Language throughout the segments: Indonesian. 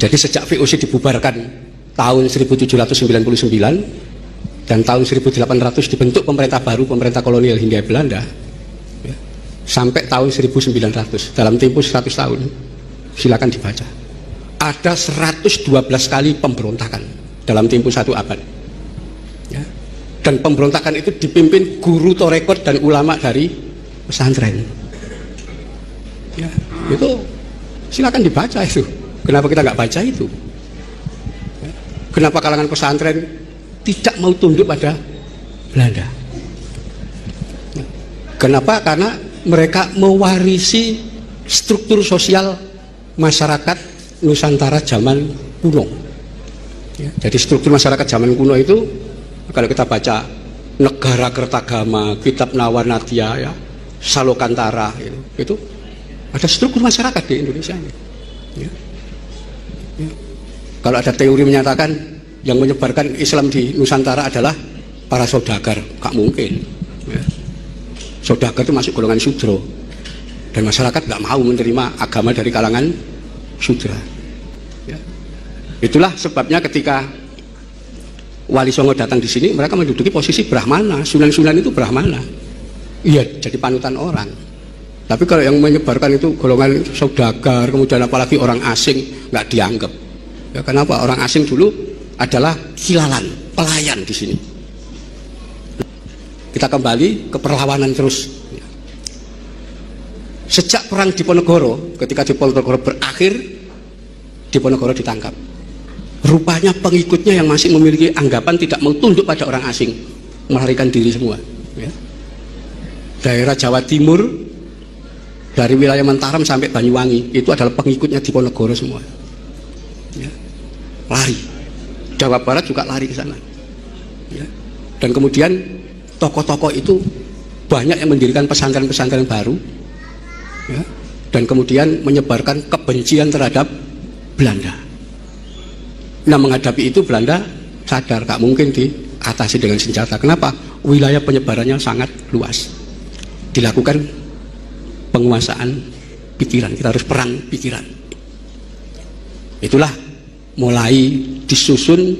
Jadi sejak VOC dibubarkan tahun 1799 dan tahun 1800 dibentuk pemerintah baru, pemerintah kolonial Hindia Belanda, ya, sampai tahun 1900, dalam tempo 100 tahun, silakan dibaca. Ada 112 kali pemberontakan dalam tempo 1 abad. Ya. Dan pemberontakan itu dipimpin guru torekot dan ulama dari pesantren. Ya, itu silakan dibaca itu. Kenapa kita nggak baca itu? Ya. Kenapa kalangan pesantren tidak mau tunduk pada Belanda? Ya. Kenapa? Karena mereka mewarisi struktur sosial masyarakat Nusantara zaman kuno. Ya, jadi struktur masyarakat zaman kuno itu, kalau kita baca Negara Kertagama, Kitab Nawanadya, ya, Salokantara, itu ada struktur masyarakat di Indonesia. Ya. Ya. Kalau ada teori menyatakan yang menyebarkan Islam di Nusantara adalah para saudagar, gak mungkin. Ya. Saudagar itu masuk golongan Sudra, dan masyarakat gak mau menerima agama dari kalangan Sudra. Ya. Itulah sebabnya ketika Wali Songo datang di sini, mereka menduduki posisi Brahmana. Sunan-sunan itu Brahmana. Iya, jadi panutan orang. Tapi kalau yang menyebarkan itu golongan saudagar, kemudian apalagi orang asing, nggak dianggap. Ya, kenapa? Orang asing dulu adalah kilalan, pelayan di sini. Kita kembali ke perlawanan terus. Sejak perang Diponegoro, ketika Diponegoro berakhir, Diponegoro ditangkap. Rupanya pengikutnya yang masih memiliki anggapan tidak mau tunduk pada orang asing, melarikan diri semua. Ya. Daerah Jawa Timur, dari wilayah Mataram sampai Banyuwangi, itu adalah pengikutnya Diponegoro semua. Ya. Lari. Jawa Barat juga lari ke sana. Ya. Dan kemudian tokoh-tokoh itu banyak yang mendirikan pesantren-pesantren baru. Ya. Dan kemudian menyebarkan kebencian terhadap Belanda. Nah, menghadapi itu Belanda sadar gak mungkin diatasi dengan senjata. Kenapa? Wilayah penyebarannya sangat luas. Dilakukan penguasaan pikiran. Kita harus perang pikiran. Itulah mulai disusun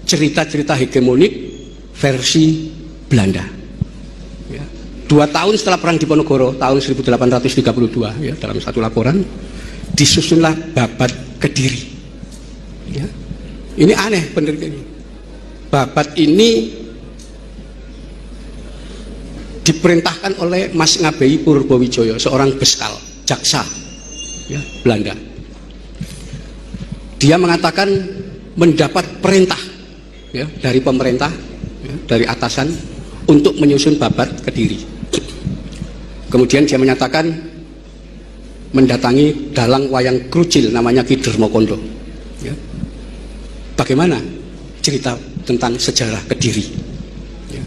cerita-cerita hegemonik versi Belanda. Ya. 2 tahun setelah perang Diponegoro, tahun 1832, ya, dalam satu laporan disusunlah Babat Kediri. Ya. Ini aneh bener ini. Babat ini diperintahkan oleh Mas Ngabei Purbowijoyo, seorang beskal, jaksa, ya, Belanda. Dia mengatakan mendapat perintah, ya, dari pemerintah, ya, dari atasan untuk menyusun Babat Kediri. Kemudian dia menyatakan mendatangi dalang wayang krucil namanya Ki Dermokondo. Ya. Bagaimana cerita tentang sejarah Kediri? Ya.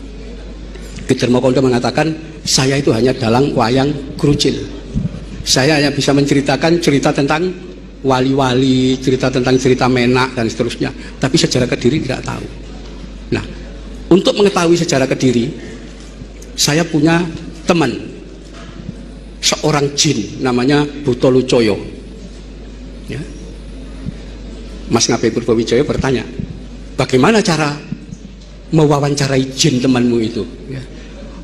Ki Dermokondo mengatakan, saya itu hanya dalang wayang krucil. Saya hanya bisa menceritakan cerita tentang wali-wali, cerita tentang cerita Menak dan seterusnya. Tapi sejarah Kediri tidak tahu. Nah, untuk mengetahui sejarah Kediri, saya punya teman, seorang jin namanya Buto Lucoyo. Ya. Mas Ngabei Purbowijoyo bertanya, bagaimana cara mewawancarai jin temanmu itu? Ya.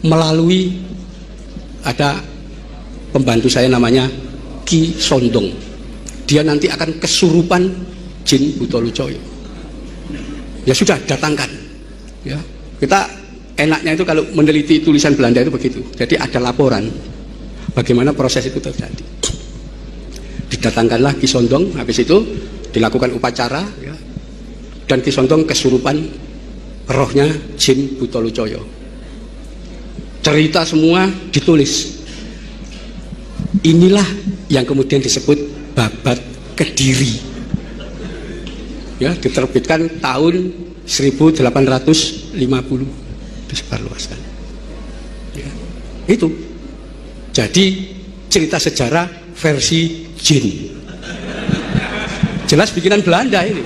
Melalui ada pembantu saya namanya Ki Sondong. Dia nanti akan kesurupan jin Buto Lucoyo. Ya sudah, datangkan. Ya. Kita enaknya itu kalau meneliti tulisan Belanda itu begitu. Jadi ada laporan bagaimana proses itu terjadi. Didatangkanlah Ki Sondong, habis itu dilakukan upacara, ya, dan Ki Sondong kesurupan rohnya jin Buto Lucoyo. Cerita semua ditulis. Inilah yang kemudian disebut Babat Kediri. Ya, diterbitkan tahun 1850, disebarluaskan. Ya, itu. Jadi cerita sejarah versi jin. Jelas bikinan Belanda ini.